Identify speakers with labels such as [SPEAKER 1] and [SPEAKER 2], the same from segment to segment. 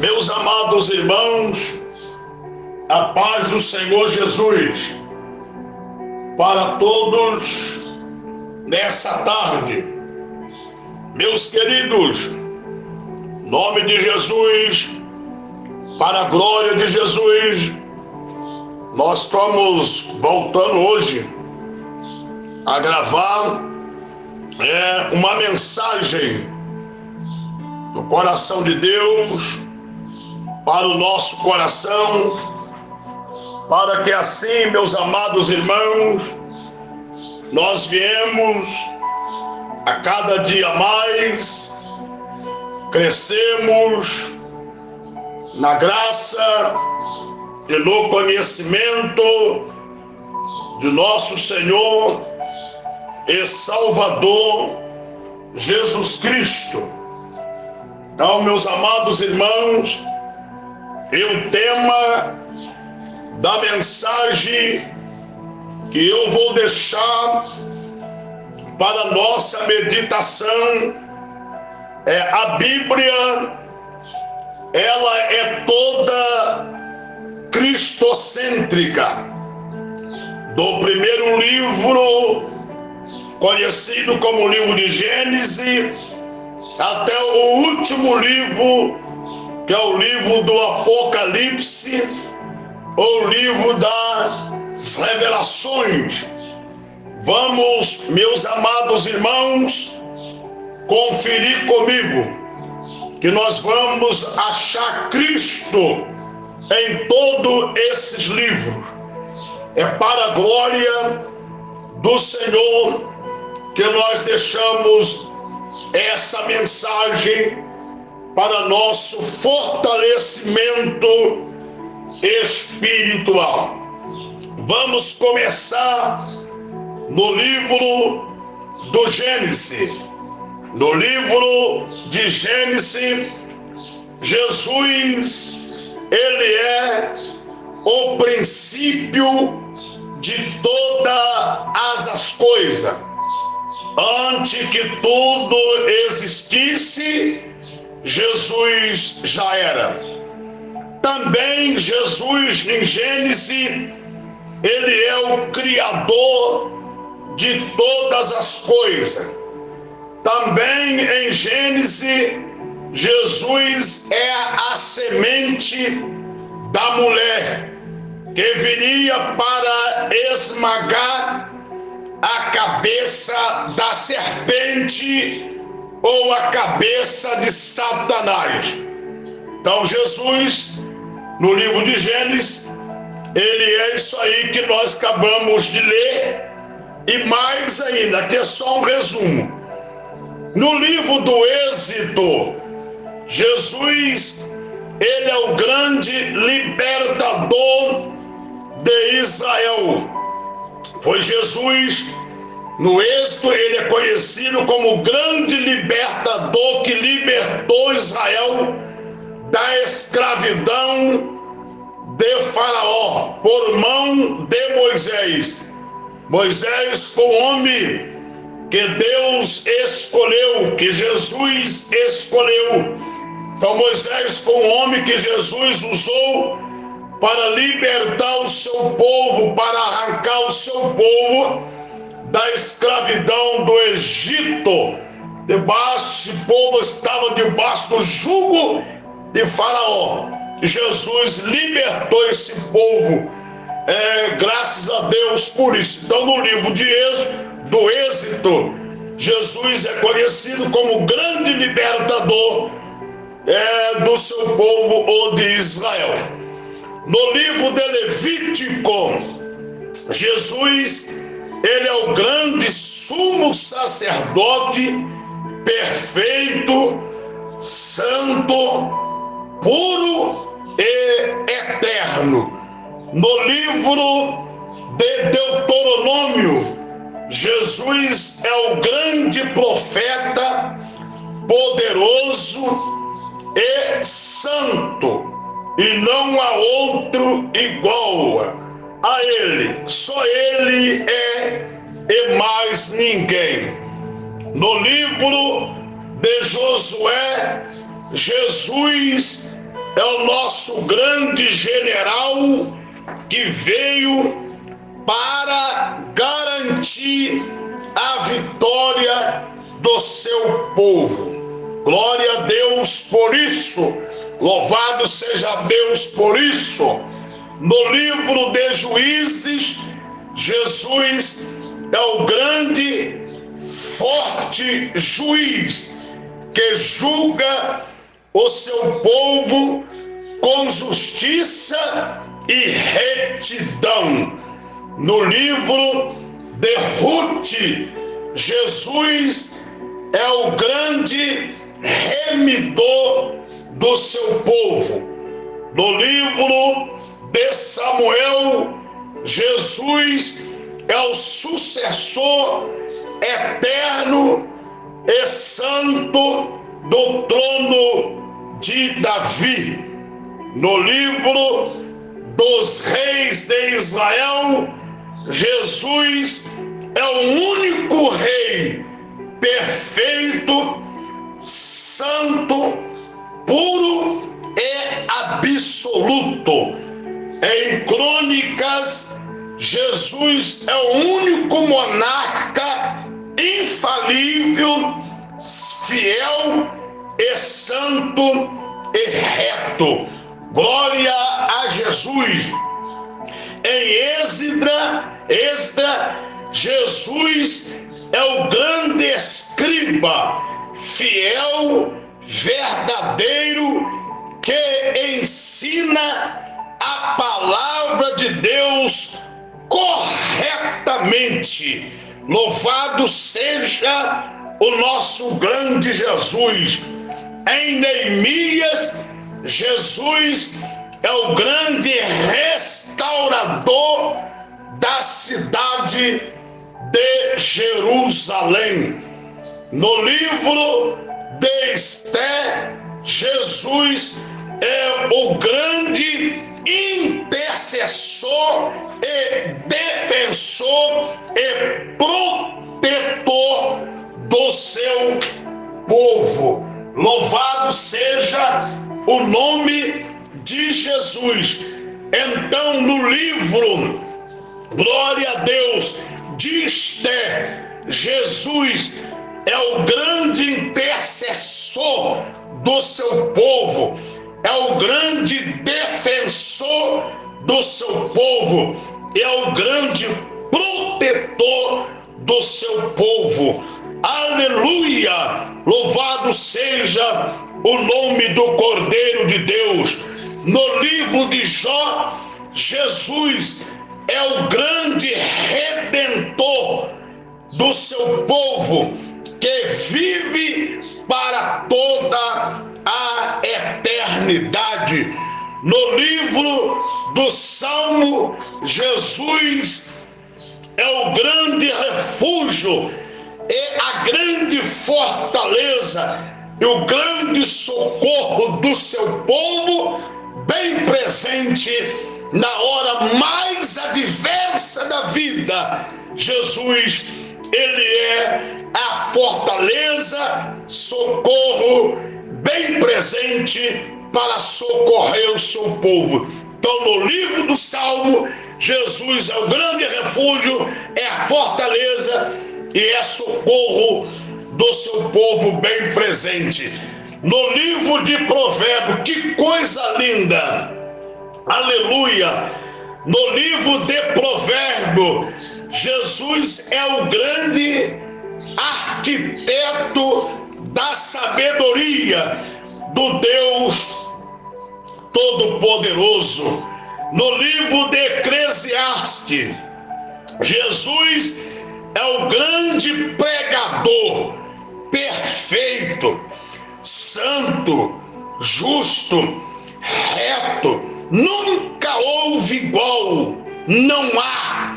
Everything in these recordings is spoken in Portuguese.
[SPEAKER 1] Meus amados irmãos, a paz do Senhor Jesus para todos nessa tarde. Meus queridos, em nome de Jesus, para a glória de Jesus, nós estamos voltando hoje a gravar uma mensagem do coração de Deus para o nosso coração, para que assim, meus amados irmãos, nós viemos a cada dia mais, crescemos na graça e no conhecimento de nosso Senhor e Salvador Jesus Cristo. Então, meus amados irmãos, o tema da mensagem que eu vou deixar para nossa meditação é: a Bíblia, ela é toda cristocêntrica. Do primeiro livro, conhecido como livro de Gênesis, até o último livro, que é o livro do Apocalipse, ou livro das Revelações. Vamos, meus amados irmãos, conferir comigo que nós vamos achar Cristo em todos esses livros. É para a glória do Senhor que nós deixamos essa mensagem para nosso fortalecimento espiritual. Vamos começar no livro do Gênesis. No livro de Gênesis, Jesus, ele é o princípio de todas as coisas. Antes que tudo existisse, Jesus já era. Também Jesus, em Gênesis, ele é o Criador de todas as coisas. Também em Gênesis, Jesus é a semente da mulher que viria para esmagar a cabeça da serpente ou a cabeça de Satanás. Então Jesus, no livro de Gênesis, ele é isso aí que nós acabamos de ler, e mais ainda, que é só um resumo. No livro do Êxodo, Jesus, ele é o grande libertador de Israel. Foi Jesus, no Êxodo, ele é conhecido como o grande libertador que libertou Israel da escravidão de Faraó por mão de Moisés. Moisés foi o homem que Deus escolheu, que Jesus escolheu. Então Moisés foi um homem que Jesus usou para libertar o seu povo, para arrancar o seu povo da escravidão do Egito. Esse povo estava debaixo do jugo de Faraó. E Jesus libertou esse povo. Graças a Deus por isso. Então, no livro de do Êxodo, Jesus é conhecido como o grande libertador do seu povo, ou de Israel. No livro de Levítico, Jesus, ele é o grande sumo sacerdote, perfeito, santo, puro e eterno. No livro de Deuteronômio, Jesus é o grande profeta, poderoso e santo, e não há outro igual a ele. Só ele é e mais ninguém. No livro de Josué, Jesus, é o nosso grande general que veio para garantir a vitória do seu povo. Glória a Deus por isso, louvado seja Deus por isso. No livro de Juízes, Jesus é o grande, forte juiz que julga o seu povo com justiça e retidão. No livro de Ruth, Jesus é o grande remidor do seu povo. No livro de Samuel, Jesus é o sucessor eterno e santo do trono de Davi. No livro dos reis de Israel, Jesus é o único rei perfeito, santo, puro e absoluto. Em Crônicas, Jesus é o único monarca infalível, fiel e santo e reto. Glória a Jesus. Em Esdras, Jesus é o grande escriba, fiel, verdadeiro, que ensina a palavra de Deus corretamente. Louvado seja o nosso grande Jesus. Em Neemias, Jesus é o grande restaurador da cidade de Jerusalém. No livro de Esté, Jesus é o grande intercessor e defensor e protetor do seu povo. Louvado seja o nome de Jesus. Então, no livro, glória a Deus, de Esté, Jesus é o grande intercessor do seu povo, é o grande defensor do seu povo, é o grande protetor do seu povo. Aleluia! Louvado seja o nome do Cordeiro de Deus. No livro de Jó, Jesus é o grande redentor do seu povo, que vive para toda a eternidade. No livro do Salmo, Jesus é o grande refúgio e a grande fortaleza e o grande socorro do seu povo, bem presente na hora mais adversa da vida. Jesus, ele é a fortaleza, socorro, bem presente para socorrer o seu povo. Então, no livro do Salmo, Jesus é o grande refúgio, é a fortaleza e é socorro do seu povo bem presente. No livro de Provérbios, que coisa linda! Aleluia! No livro de Provérbios, Jesus é o grande arquiteto da sabedoria do Deus Todo-Poderoso. No livro de Eclesiastes, Jesus é o grande pregador, perfeito, santo, justo, reto. Nunca houve igual, não há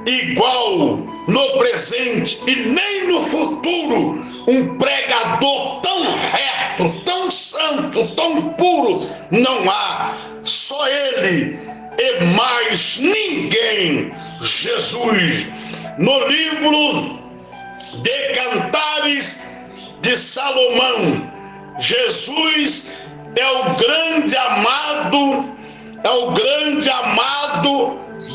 [SPEAKER 1] igual no presente e nem no futuro um pregador tão reto, tão santo, tão puro. Não há, só ele e mais ninguém. Jesus. No livro de Cantares de Salomão, Jesus é o grande amado,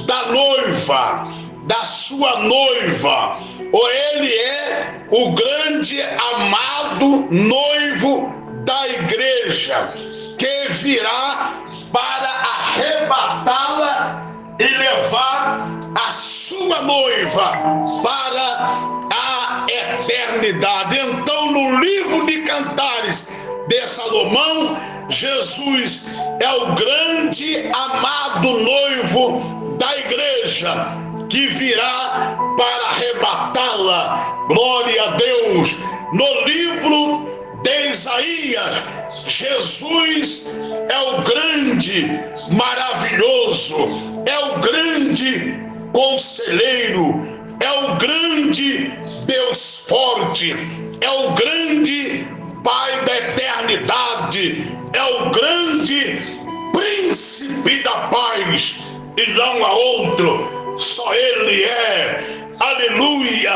[SPEAKER 1] da noiva, da sua noiva, ou ele é o grande amado noivo da igreja, que virá para arrebatá-la e levar a sua noiva para a eternidade. Então, no livro de Cantares de Salomão, Jesus é o grande amado noivo da igreja, que virá para arrebatá-la. Glória a Deus. No livro de Isaías, Jesus é o grande, maravilhoso, é o grande conselheiro, é o grande Deus forte, é o grande Pai da eternidade, é o grande príncipe da paz, e não há outro, só ele é. Aleluia.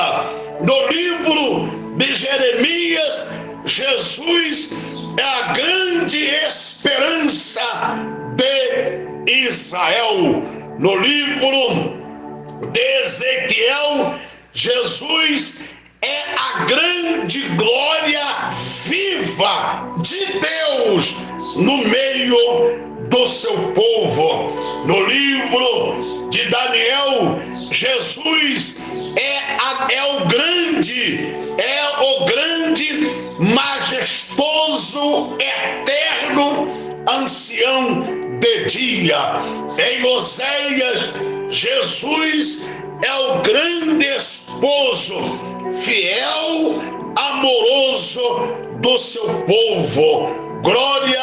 [SPEAKER 1] No livro de Jeremias, Jesus é a grande esperança de Israel. No livro de Ezequiel, Jesus é a grande glória viva de Deus no meio do seu povo. No livro de Daniel, Jesus é o grande, majestoso, eterno, ancião de dia. Em Oséias, Jesus é o grande esposo, fiel, amoroso do seu povo. Glória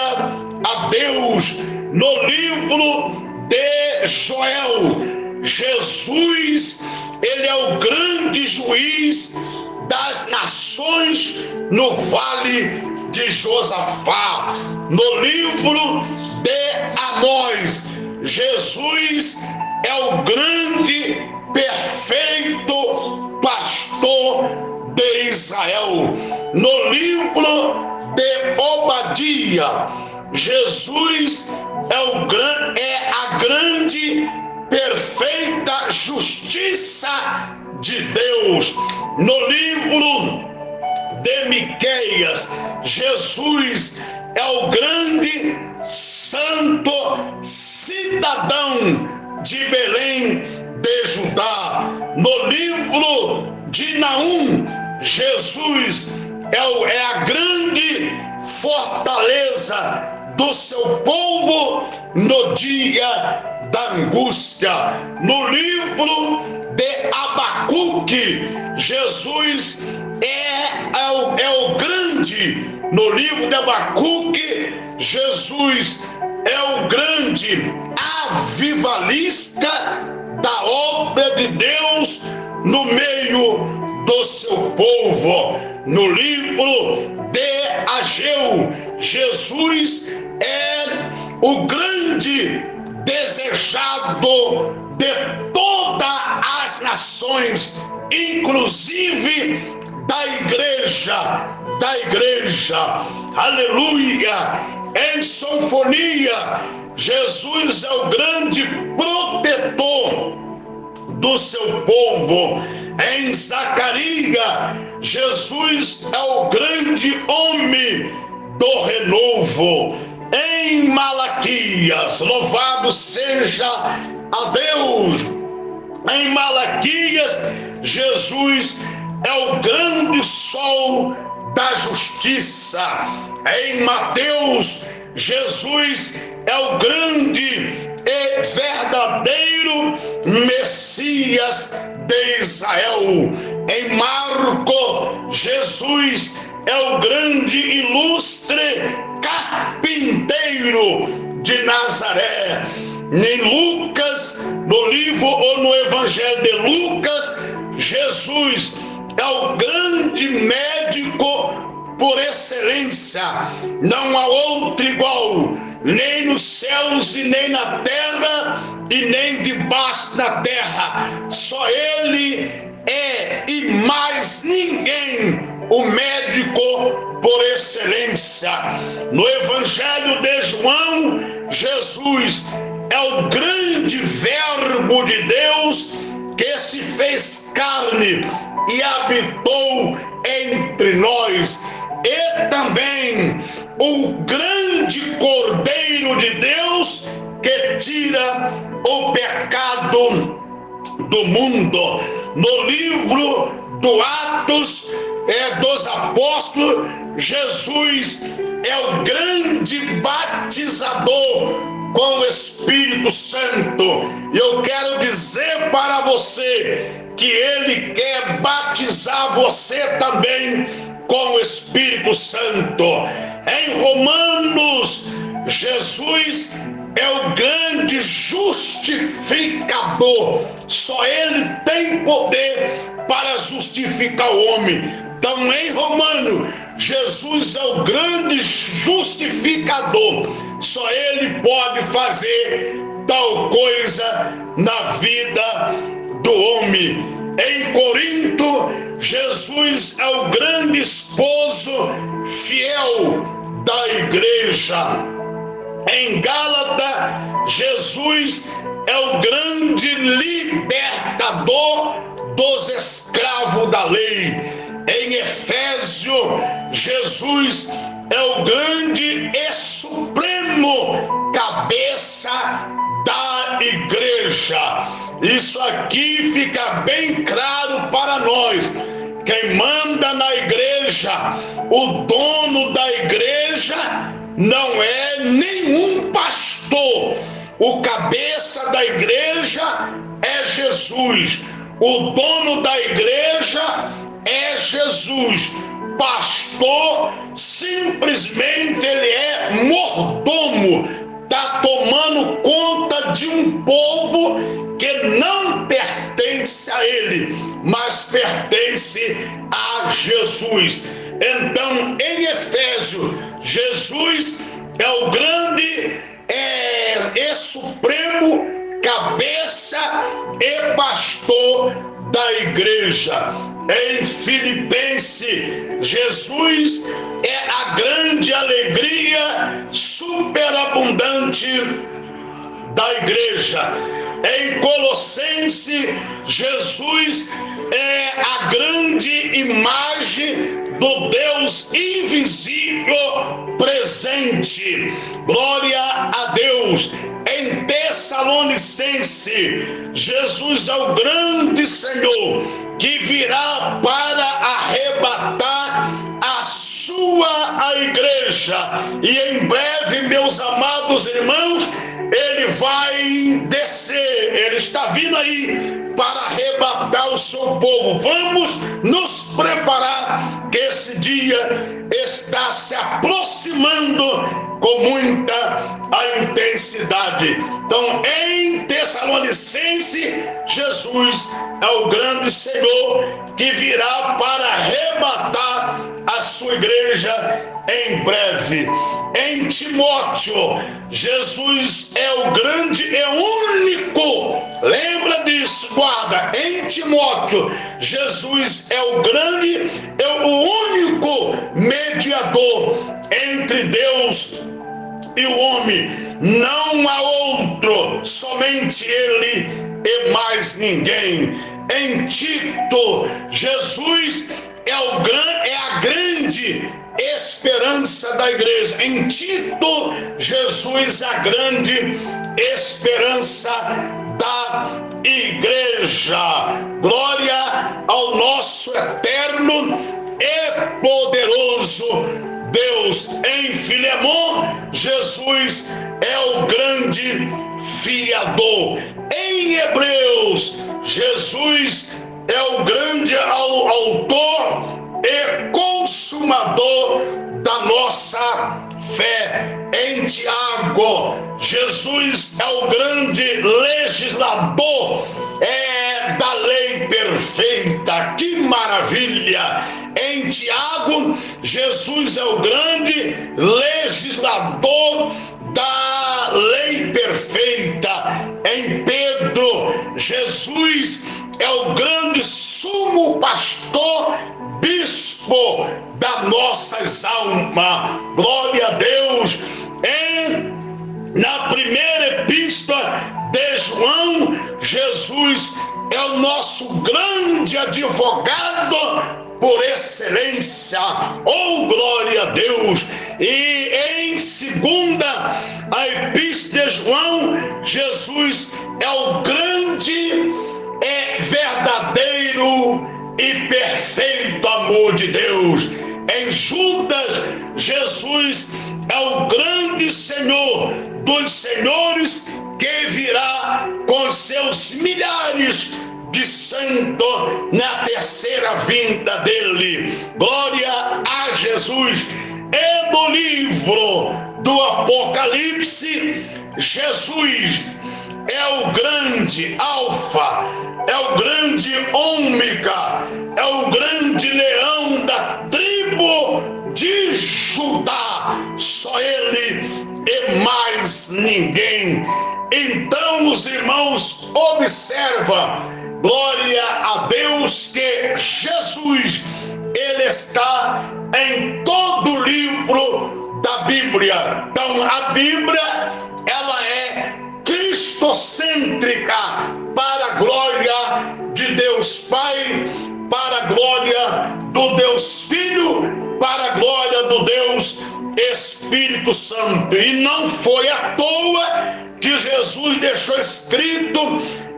[SPEAKER 1] a Deus. No livro de Joel, Jesus, ele é o grande juiz das nações no vale de Josafá. No livro de Amós, Jesus é o grande, perfeito pastor de Israel. No livro de Obadia, Jesus é a grande, perfeita justiça de Deus. No livro de Miqueias, Jesus é o grande, santo cidadão de Belém de Judá. No livro de Naum, Jesus é a grande fortaleza do seu povo no dia da angústia. No livro de Abacuque, Jesus é o grande. No livro de Abacuque, Jesus é o grande avivalista da obra de Deus no meio do seu povo. No livro de Ageu, Jesus é o grande desejado de todas as nações, inclusive da igreja. Aleluia. Em Sinfonia, Jesus é o grande protetor do seu povo. Em Zacarias, Jesus é o grande homem do renovo. Em Malaquias, louvado seja a Deus, em Malaquias, Jesus é o grande sol da justiça. Em Mateus, Jesus é o grande e verdadeiro Messias de Israel. Em Marcos, Jesus é o grande, ilustre carpinteiro de Nazaré. Em Lucas, no livro ou no Evangelho de Lucas, Jesus é o grande médico por excelência. Não há outro igual, nem nos céus e nem na terra e nem debaixo da terra. Só ele é, e mais ninguém o médico por excelência. No Evangelho de João, Jesus é o grande Verbo de Deus que se fez carne e habitou entre nós. E também o grande Cordeiro de Deus que tira o pecado do mundo. No livro do Atos dos Apóstolos, Jesus é o grande batizador com o Espírito Santo. E eu quero dizer para você que Ele quer batizar você também com o Espírito Santo. Em Romanos, Jesus é o grande justificador. Só Ele tem poder para justificar o homem. Então, em Romanos, Jesus é o grande justificador. Só Ele pode fazer tal coisa na vida do homem. Em Corinto, Jesus é o grande esposo fiel da igreja. Em Gálatas, Jesus é o grande libertador dos escravos da lei. Em Efésios, Jesus é o grande e supremo cabeça da igreja. Isso aqui fica bem claro para nós. Quem manda na igreja, o dono da igreja, não é nenhum pastor. O cabeça da igreja é Jesus. O dono da igreja é Jesus. Pastor, simplesmente ele é mordomo. Está tomando conta de um povo que não pertence a ele, mas pertence a Jesus. Então, em Efésios, Jesus é o grande e supremo cabeça e pastor da igreja. Em Filipenses, Jesus é a grande alegria superabundante da igreja. Em Colossenses, Jesus é a grande imagem do Deus invisível presente. Glória a Deus. Em Tessalonicenses, Jesus é o grande Senhor que virá para arrebatar a sua igreja. E em breve, meus amados irmãos, ele vai descer. Ele está vindo aí para arrebatar o seu povo. Vamos nos preparar, que esse dia está se aproximando com muita intensidade. Então, em Tessalonicenses, Jesus é o grande Senhor que virá para arrebatar a sua igreja em breve. Em Timóteo, Jesus é o grande e único. Lembra disso, guarda. Em Timóteo, Jesus é o grande e o único mediador entre Deus e o homem. Não há outro, somente Ele e mais ninguém. Em Tito, Jesus é a grande esperança da igreja. Em Tito, Jesus é a grande esperança da igreja. Glória ao nosso eterno e poderoso Deus. Em Filemão, Jesus é o grande fiador. Em Hebreus, Jesus é o grande autor e consumador da nossa fé. Em Tiago, Jesus é o grande legislador da lei perfeita. Que maravilha! Em Tiago, Jesus é o grande legislador da lei perfeita. Em Pedro, Jesus é o grande sumo pastor bispo das nossas almas. Glória a Deus. Na primeira epístola de João, Jesus é o nosso grande advogado por excelência. Oh, glória a Deus. E em segunda a epístola de João, Jesus é o grande, verdadeiro e perfeito amor de Deus. Em Judas, Jesus é o grande Senhor dos senhores, que virá com seus milhares de santos na terceira vinda dele. Glória a Jesus. E no livro do Apocalipse, Jesus é o grande Alfa, é o grande Ômega, é o grande leão da tribo de Judá. Só ele e mais ninguém. Então, os irmãos, observa, glória a Deus, que Jesus, ele está em todo o livro da Bíblia. Então, a Bíblia, ela é cristocêntrica, para a glória de Deus Pai, para a glória do Deus Filho, para a glória do Deus Espírito Santo. E não foi à toa que Jesus deixou escrito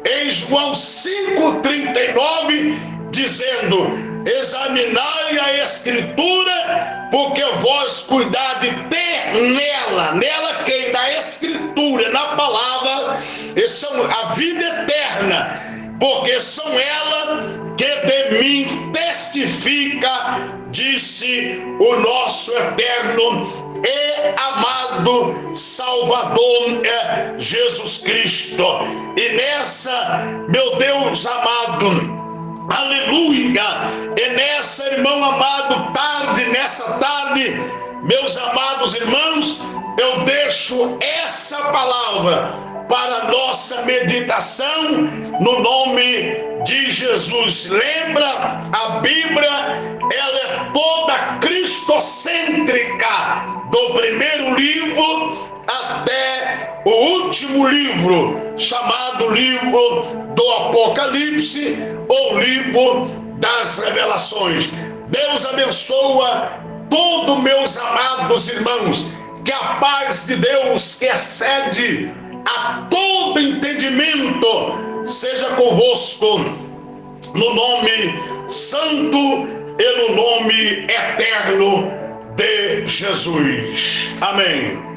[SPEAKER 1] em João 5,39, dizendo: examinai a Escritura, porque vós cuidade ter nela quem? Na Escritura, na palavra, e são a vida eterna, porque são ela que de mim testifica, disse o nosso eterno e amado Salvador Jesus Cristo. E nessa, meu Deus amado, aleluia, e nessa, irmão amado, nessa tarde, meus amados irmãos, eu deixo essa palavra para nossa meditação no nome de Jesus. Lembra, a Bíblia, ela é toda cristocêntrica, do primeiro livro até o último livro, chamado livro do Apocalipse, ou livro das Revelações. Deus abençoa todos meus amados irmãos, que a paz de Deus, que excede a todo entendimento, seja convosco, no nome santo e no nome eterno de Jesus. Amém.